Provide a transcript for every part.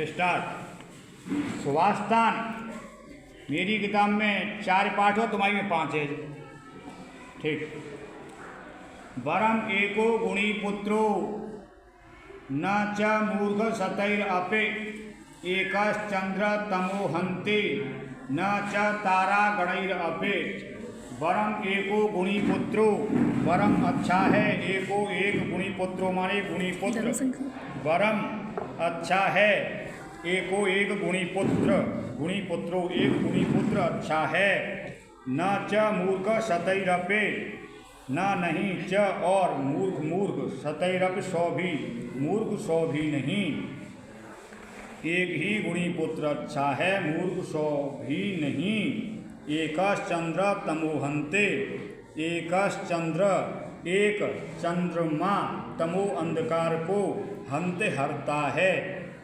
Start. सुभाषतान मेरी किताब में 4 पाठ हो, तुम्हारी में 5 है। ठीक। वरम एको गुणी पुत्रो न च मूर्ख सतैर अपे एकश्चंद्र तमो हन्ते न च तारा गणैर अपे। वरम एको गुणी पुत्रो, वरम अच्छा है, एको एक गुणी पुत्रो माने गुणी पुत्र। वरम अच्छा है, एको एक गुणी पुत्र, गुणी पुत्रो एक गुणी पुत्र अच्छा है। न च मूर्ख सतैरपे, न नहीं च और मूर्ख मूर्ख सतैरप सौ भी, मूर्ख सौ भी नहीं। एक ही गुणी पुत्र अच्छा है, मूर्ख सौ भी नहीं। एकश्चंद्र तमोहन्ते, एकश्चंद्र एक चंद्रमा तमो अंधकार को हन्ते हरता है,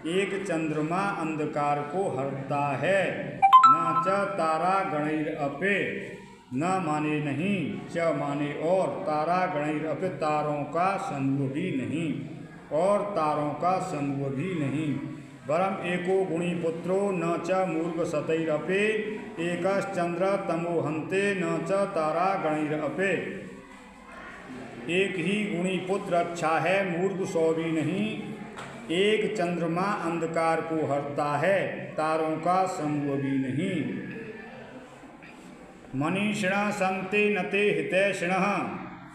एक चंद्रमा अंधकार को हरता है। न च तारा गणैर अपे, न माने नहीं, च माने और, तारा गणैर अपे तारों का समूह भी नहीं, और तारों का समूह भी नहीं। वरम एको गुणी पुत्रो न च मूर्ख सतैरपे एकश्चंद्र तमो हन्ते न च तारा गणैर अपे। एक ही गुणी पुत्र अच्छा है, मूर्ख सौ भी नहीं। एक चंद्रमा अंधकार को हरता है, तारों का समूह भी नहीं। मनीषिणः सन्ते नते हितैषिणः,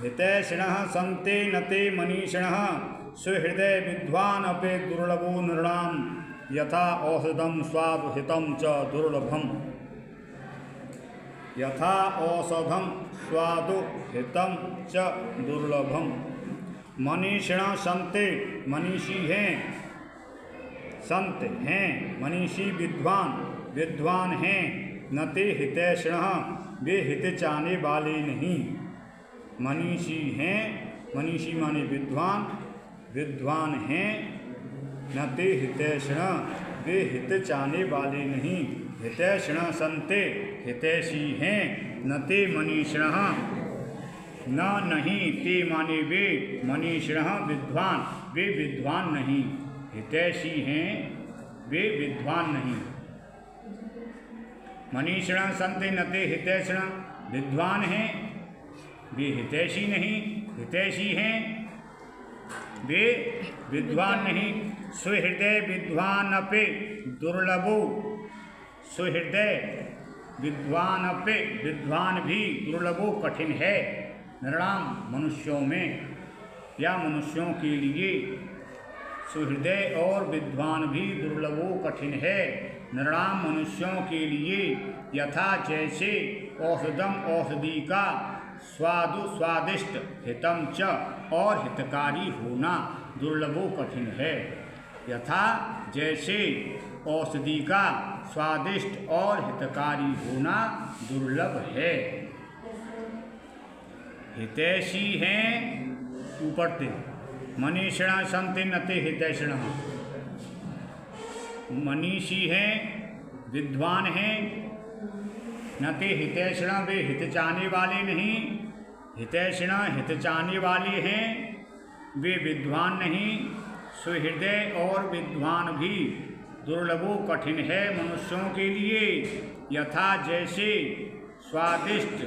हितैषिणः सन्ते नते मनीषिणः। सुहृदय विद्वान् अपि दुर्लभो नृणां, यथा औषधं स्वादु हितं च दुर्लभम्। यथा औषधं स्वादु हितं च दुर्लभम्। मनीषिणः सन्ते, मनीषी हैं, संत हैं, मनीषी विद्वान, विद्वान हैं। नते हितैषिणः, वे हित चाहने वाले नहीं। मनीषी हैं, मनीषी माने विद्वान, विद्वान हैं। नते हितैषिणः, वे हित चाहने वाले नहीं। हितैषिणः सन्ते, हितैषी हैं। नते मनीषिणः, न नहीं, ते माने वे, मनीषिणः विद्वान, वे विद्वान नहीं। हितैषी हैं, वे विद्वान नहीं। मनीषिणः सन्ते नते हितैषिणः, विद्वान हैं, वे हितैषी नहीं। हितैषी हैं, वे विद्वान नहीं। सुहृदय विद्वान अपे दुर्लभो, सुहृदय विद्वान अपे, विद्वान भी, दुर्लभो कठिन है। नृणाम मनुष्यों में या मनुष्यों के लिए, सुहृदय और विद्वान भी दुर्लभो कठिन है। नृणाम मनुष्यों के लिए। यथा जैसे औषधम औषधि का, स्वादु स्वादिष्ट, हितम च और हितकारी होना दुर्लभो कठिन है। यथा जैसे औषधि का स्वादिष्ट और हितकारी होना दुर्लभ है। हितैषी हैं ऊपर ते, मनीषिणः सन्ते नते हितैषिणः। मनीषी हैं, विद्वान हैं। नते हितैषिणः, वे हित चाहने वाले नहीं। हितैषिणः हित चाहने वाले हैं, वे विद्वान नहीं। सुहृदय और विद्वान भी दुर्लभो कठिन है मनुष्यों के लिए। यथा जैसे स्वादिष्ट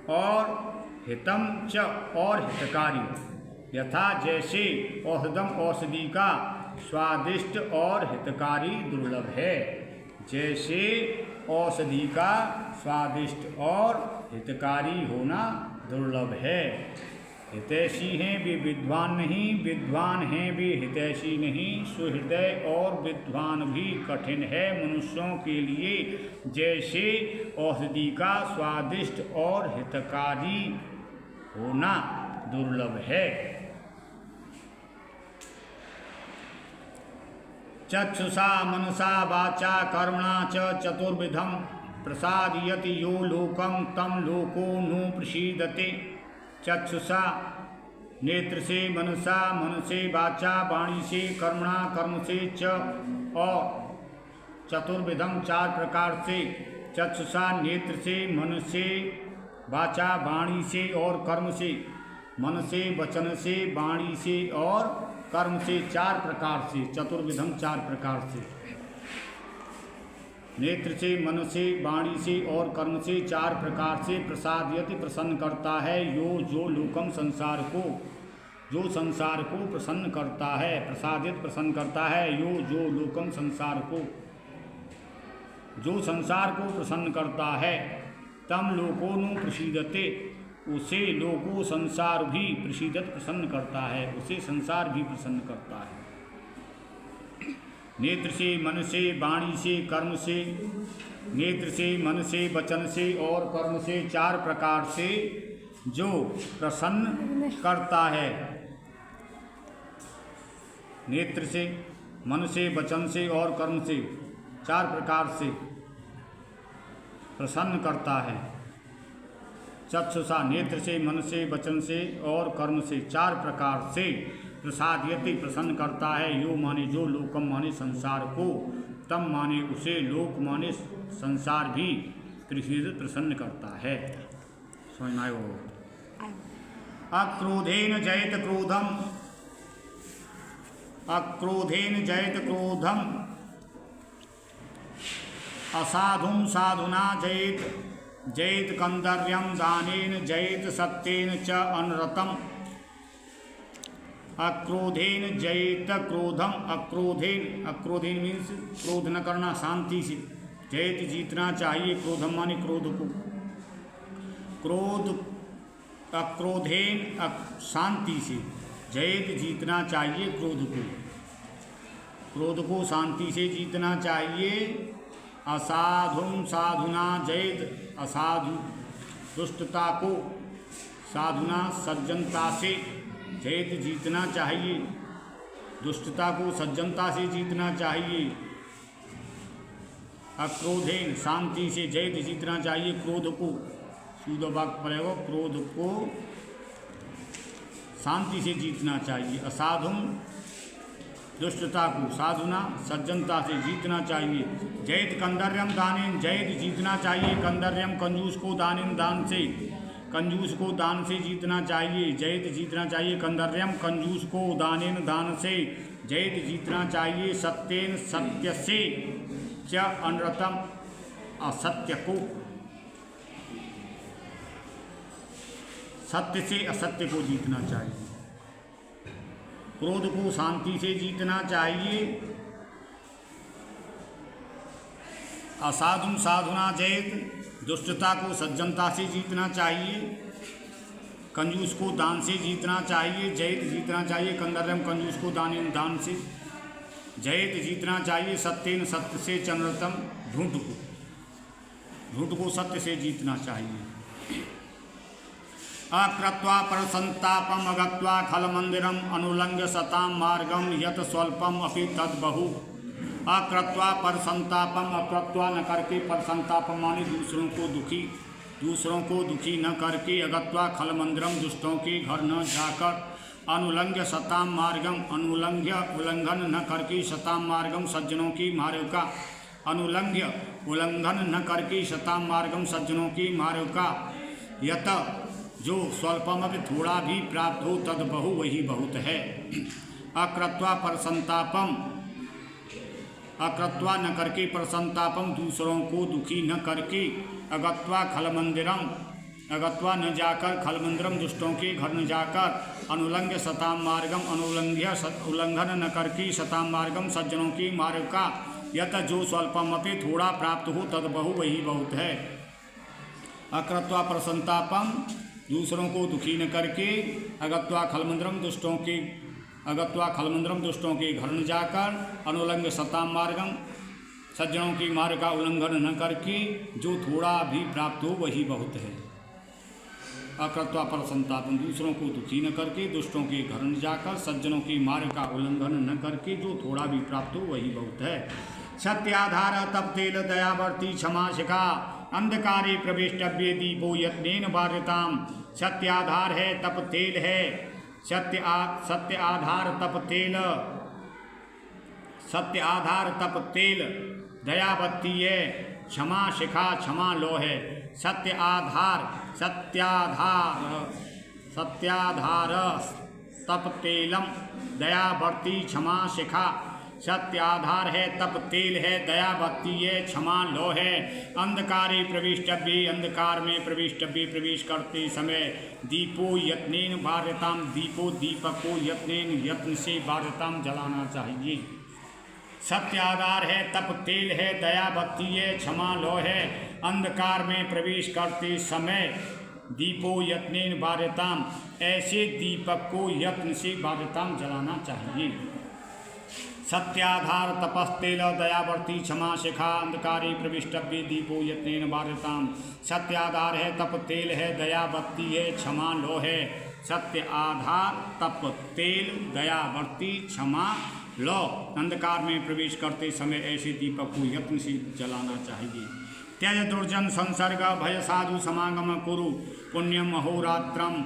और हितम च और हितकारी। यथा जैसे औषधम औषधि का, स्वादिष्ट और हितकारी दुर्लभ है। जैसे औषधि का स्वादिष्ट और हितकारी होना दुर्लभ है। हितैषी हैं, वे विद्वान नहीं। विद्वान हैं, वे हितैषी नहीं। सुहृदय और विद्वान भी कठिन है मनुष्यों के लिए। जैसे औषधि का स्वादिष्ट और हितकारी होना दुर्लभ है। चक्षुषा मनसा वाचा कर्मणा च चतुर्विधम प्रसादयति यो लोकम तम लोको नु प्रसीदते। चक्षुषा नेत्र से, मनसा मन से, वाचा वाणी से, कर्मणा कर्म से, च और चतुर्विधम 4 प्रकार से। चक्षुषा नेत्र से, मन से, वाचा वाणी से और कर्म से। मन से, वचन से, वाणी से और कर्म से 4 प्रकार से, चतुर्विधम 4 प्रकार से, नेत्र से, मन से, वाणी से और कर्म से 4 प्रकार से प्रसादयति प्रसन्न करता है। जो लोकम संसार को, जो संसार को प्रसन्न करता है, प्रसादित प्रसन्न करता है। जो लोकम संसार को, जो संसार को प्रसन्न करता है। तम लोको नु प्रसीदते, उसे लोको संसार भी प्रसीदत प्रसन्न करता है, उसे संसार भी प्रसन्न करता है। नेत्र से, मन से, वाणी से, कर्म से, नेत्र से, मन से, वचन से और कर्म से 4 प्रकार से जो प्रसन्न करता है। नेत्र से, मन से, वचन से और कर्म से 4 प्रकार से प्रसन्न करता है। चक्षुषा, नेत्र से, मन से, वचन से और कर्म से 4 प्रकार से प्रसादयति प्रसन्न करता है। यो माने जो, लोकम माने संसार को, तम माने उसे, लोक माने संसार भी प्रसन्न करता है। समझ में आयो? अक्रोधेन जयत क्रोधम, अक्रोधेन जयत क्रोधम, असाधुम साधुना जयत, जयत कंदर्यम दानेन जयत सत्येन च अनरतम। अक्रोधेन जयत क्रोधम, अक्रोधेन, अक्रोधेन मीन्स क्रोध न करना, शांति से। जयत जीतना चाहिए, क्रोधम माने क्रोध को, क्रोध, अक्रोधेन शांति से, जयत जीतना चाहिए क्रोध को, क्रोध को शांति से जीतना चाहिए। असाधुम साधुना जयत, असाधु दुष्टता को साधुना सज्जनता से जयत जीतना चाहिए, दुष्टता को सज्जनता से जीतना चाहिए। अक्रोधेन शांति से जयत जीतना चाहिए क्रोध को, शुद्ध वाक्य पड़ेगा, क्रोध को शांति से जीतना चाहिए। असाधुम दुष्टता को साधुना सज्जनता से जीतना चाहिए। जयत कंदर्यम दानेन, जयत जीतना चाहिए कंदर्यम कंजूस को, दानेन दान से, कंजूस को दान से जीतना चाहिए। जयत जीतना चाहिए कंदर्यम कंजूस को, दानेन दान से, जयत जीतना चाहिए सत्येन सत्य से, च अनरतम असत्य को, सत्य से असत्य को जीतना चाहिए। क्रोध को शांति से जीतना चाहिए। असाधुम साधुना जयत, दुष्टता को सज्जनता से जीतना चाहिए। कंजूस को दान से जीतना चाहिए। जयत जीतना चाहिए कंदर्यम कंजूस को, दानेन दान से, जयत जीतना चाहिए सत्येन सत्य से, चनरतम झूठ को, झूठ को सत्य से जीतना चाहिए। अक्रत्वा परसंतापम अगत्वा खल मंदिरम अनुलंघ्य सताम मार्गम यत स्वल्पम अपि तद बहु। अक्रत्वा परसंतापम, अक्रत्वा न करके, परसंतापम माने दूसरों को दुखी, दूसरों को दुखी न करके। अगत्वा खल मंदिरम, दुष्टों के घर न जाकर। अनुलंघ्य सताम मार्गम, अनुलंघ्य उल्लंघन न करके, सताम मार्गम सज्जनों की मार्ग का। अनुलंघ्य उल्लंघन न करके, सताम मार्गम सज्जनों की मार्ग का। यत जो स्वल्पम अभी थोड़ा भी प्राप्त हो, तद बहु वही बहुत है। अक्रत्वा परसंतापम, अक्रत्वा न करके, परसंतापम दूसरों को दुखी न करके। अगत्वा खल मंदिरम, अगत्वा न जाकर, खल मंदिरम दुष्टों के घर न जाकर। अनुलंघ्य सताम मार्गम, अनुलंघ्य उल्लंघन न करके, सताम मार्गम सज्जनों की मार्ग का। यत जो स्वल्पम अपि थोड़ा प्राप्त हो, तद बहु वही बहुत है। अक्रत्वा परसंतापम दूसरों को दुखी न करके। अगत्वा खलमंद्रम दुष्टों के, अगत्वा खलमंद्रम दुष्टों के घर न जाकर। अनुलंघ्य सताम मार्गम सज्जनों की मार्ग का उल्लंघन न करके। जो थोड़ा भी प्राप्त हो वही बहुत है। अकृत्वा परसंतापम दूसरों को दुखी न करके, दुष्टों के घर न जाकर, सज्जनों की मार्ग का उल्लंघन न करके। जो थोड़ा भी प्राप्त हो वही बहुत है। सत्याधार तप तेल दयावर्ती क्षमा शिखा अंधकारे प्रवेष्टव्य दीपो यत्नेन बाध्यताम। सत्याधार है, तप तेल है। सत्य आधार तप तेल, सत्य आधार तप तेल दयावती है। क्षमा शिखा क्षमा लो है। सत्य आधार, सत्याधार, सत्याधार तप तेलम, दयावर्ती क्षमा शिखा। सत्य आधार है, तप तेल है, दयावती है, क्षमा लो है। अंधकारे प्रविष्टव्ये, अंधकार में प्रविष्टव्ये, प्रवेश करते समय। दीपो यत्नेन बार्यताम, दीपो दीपक को यत्नेन, यत्न से बार्यताम जलाना चाहिए। सत्य आधार है, तप तेल है, दयावती है, क्षमा लो है। अंधकार में प्रवेश करते समय दीपो यत्नेन बार्यताम, ऐसे दीपक को यत्न से बार्यताम जलाना चाहिए। सत्याधार तपस्तेल दयावर्ती क्षमा शिखा, अंधकारे प्रविष्टव्ये दीपो यत्नेन बार्यताम। सत्याधार है, तप तेल है, दयावती है, क्षमा लो है। सत्य आधार तप तेल दयावर्ती क्षमा लो, अंधकार में प्रवेश करते समय ऐसे दीपक को यत्न से जलाना चाहिए। त्यज दुर्जन संसर्ग भय साधु समागम कुरु, पुण्यम अहोरात्रम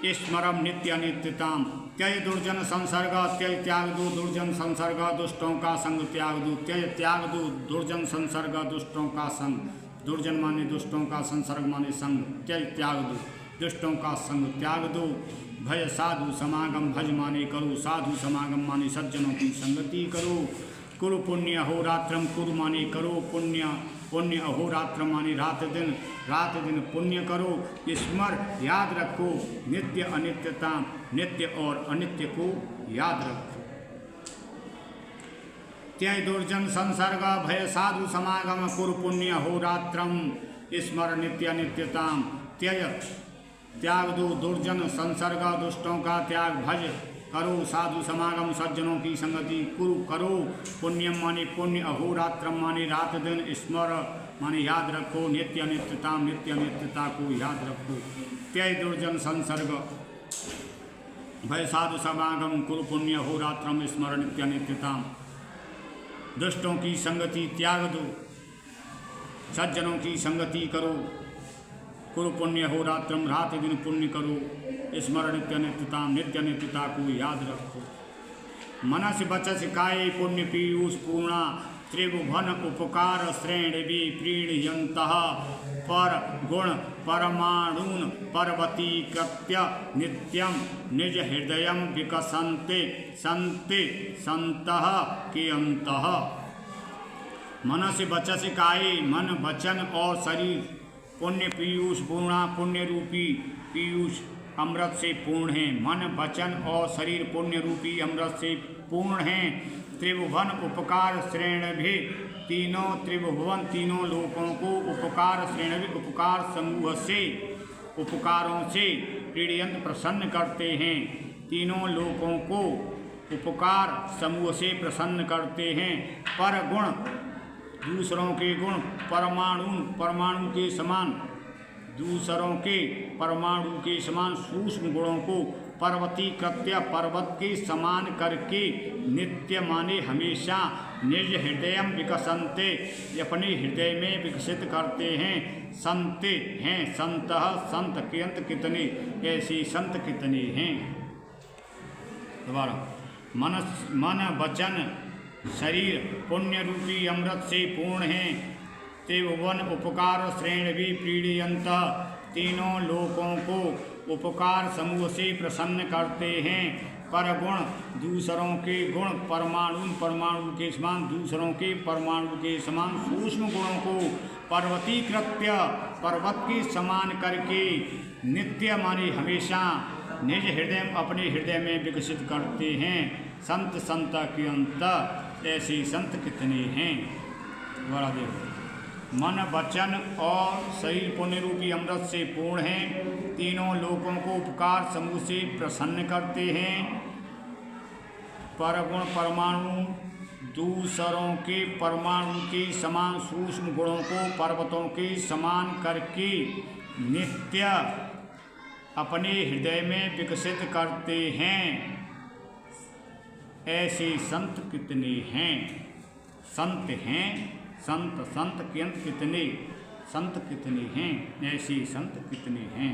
स्मरम नित्य नित्यताम। त्यज दुर्जन संसर्ग, त्यज त्याग दो दुर्जन संसर्ग, दुष्टों का संग त्याग दो। त्यज त्याग दो दुर्जन संसर्ग, दुष्टों का संग। दुर्जन माने दुष्टों का, संसर्ग माने संग। त्यज त्याग दो दुष्टों का संग त्याग दो। भय साधु समागम, भज माने करो, साधु समागम माने सज्जनों की संगति करो। कुरु पुण्य अहोरात्रम, कुरु माने करो पुण्य, पुण्य अहोरात्र माने रात दिन पुण्य करो। स्मर याद रखो, नित्य अनित्यता, नित्य और अनित्य को याद रखो। त्यज दुर्जन संसर्ग भय साधु समागम, कुरु पुण्य अहोरात्रम स्मर नित्य अनित्यताम। त्यज त्याग दो दुर्जन संसर्ग, दुष्टों का त्याग, भज करो साधु समागम, सज्जनों की संगति कुरु करो। पुण्यम माने पुण्य, अहोरात्रम माने रात दिन, स्मर माने याद रखो, नित्य अनित्यता, नित्य अनित्यता को याद रखो। त्यज दुर्जन संसर्ग भय साधु समागम, कुरु पुण्य अहोरात्रम स्मर नित्य अनित्यता। दुष्टों की संगति त्याग दो, सज्जनों की संगति करो। कुरु पुण्य अहोरात्रम, रात दिन पुण्य करो। स्मरण नित्य नित्यता, नित्य नित्यता को याद रखो। मनस बचस काय पुण्य पीयूष पूर्णा, त्रिभुवन उपकार श्रेणी प्रीणयन्तः। पर गुण परमाणून पर्वती कृत्य नित्यम निज हृदय विकसन्ते संते संतः कियन्तः। मनस बचस काय, मन वचन और शरीर पुण्य पीयूष पूर्णा, पुण्य रूपी पीयूष अमृत से पूर्ण है। मन वचन और शरीर पुण्य रूपी अमृत से पूर्ण हैं। त्रिभुवन उपकार श्रेणी, तीनों त्रिभुवन तीनों लोकों को उपकार श्रेणी, उपकार समूह से, उपकारों से प्रीणयंत प्रसन्न करते हैं। तीनों लोकों को उपकार समूह से प्रसन्न करते हैं। पर गुण दूसरों के गुण, परमाणु के समान, दूसरों के परमाणु के समान सूक्ष्म गुणों को पर्वती कृत्य, पर्वत के समान करके, नित्य माने हमेशा, निज हृदय विकसन्ते अपने हृदय में विकसित करते हैं। संते हैं, संतः संत, कियंत कितने, ऐसे संत कितने हैं। दोबारा, मन वचन शरीर पुण्य रूपी अमृत से पूर्ण हैं। त्रिभुवन उपकार श्रेणी प्रीणयंत, तीनों लोकों को उपकार समूह से प्रसन्न करते हैं। पर गुण दूसरों के गुण, परमाणु के समान, दूसरों के परमाणु के समान सूक्ष्म गुणों को पर्वती कृत्य, पर्वत के समान करके, नित्य माने हमेशा, निज हृदय अपने हृदय में विकसित करते हैं। संत के अंत, ऐसे संत कितने हैं। बड़ा देखो, मन वचन और शरीर पुण्य रूपी अमृत से पूर्ण हैं। तीनों लोगों को उपकार समूह से प्रसन्न करते हैं। परगुण परमाणु दूसरों के परमाणु के समान सूक्ष्म गुणों को पर्वतों के समान करके, नित्य अपने हृदय में विकसित करते हैं। ऐसे संत कितने हैं। संत हैं, संत कियंत कितने, संत कितने हैं, ऐसे संत कितने हैं।